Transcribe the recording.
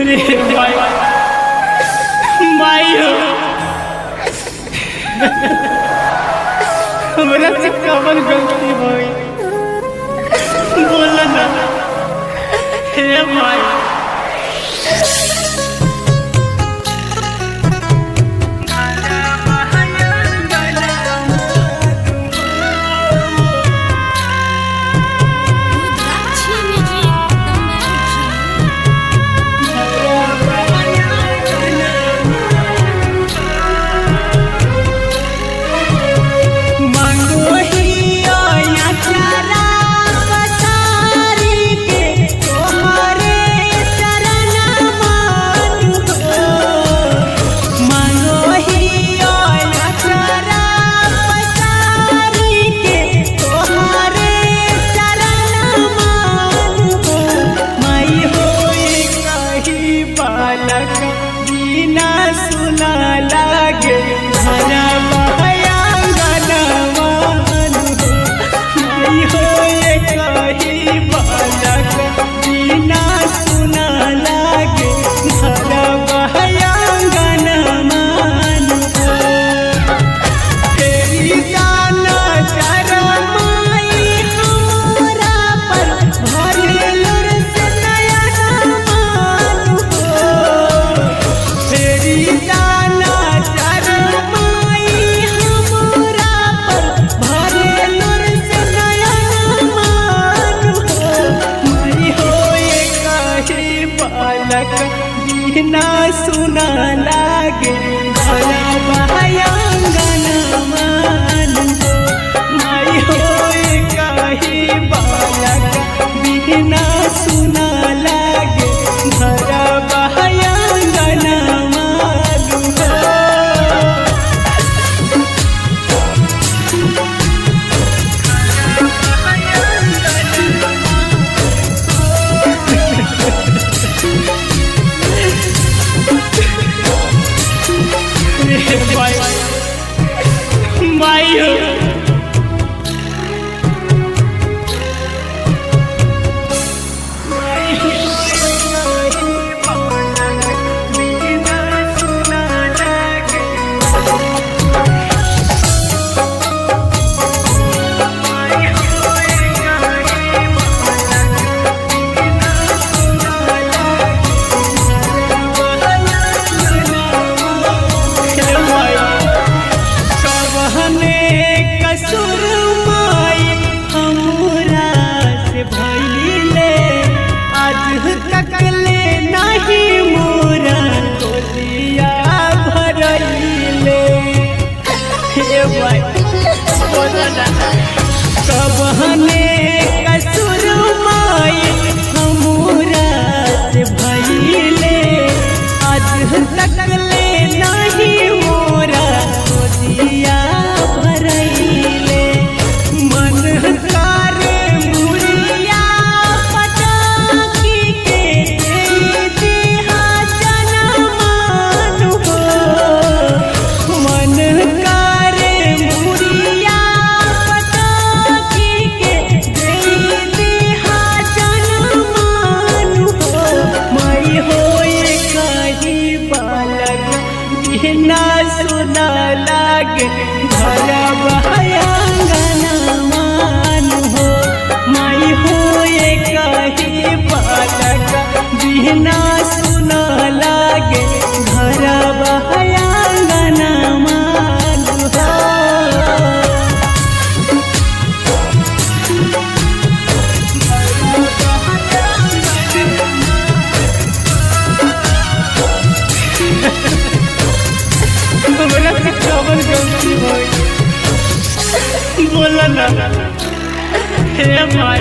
अरे भाई भाई हो हमरा से कवन गलती भाई बोला ना हे भाई सुना लागे हरा नहीं हो कही बालक बिना सुना लागे हरा बहयांगन मानु तेरी जाना चरमाई हमरा पर भरेलुर से नया मानु तेरी जाना चरमाई हमरा पर भरेलुर से नया मानु मई होए कही बालक बिना सुना लागे भला बहयांगन मानु मई होए कही बालक बिना सुना लागे भला बहयांगन मानु भाई हो कसुर माई हमरा से भइले आज तक ले नहीं मोरा तोलिया भरइले हे भाई बोला ना कबहने कसुर माई हमरा से भइले आज तक ले नहीं मोरा तोलिया भरइले मन करे मुरिया पटाकी के देहा जनमानु हो मन करे मुरिया पटाकी के देहा जनमानु हो मई होए कही बालक बिना सुना लागे भला बहयांगन मानु हो मई होए कही बालक बिना सुना लागे भला बहयांगन मानु हो हमरा से कवन गलती भाई बोला ना हे भाई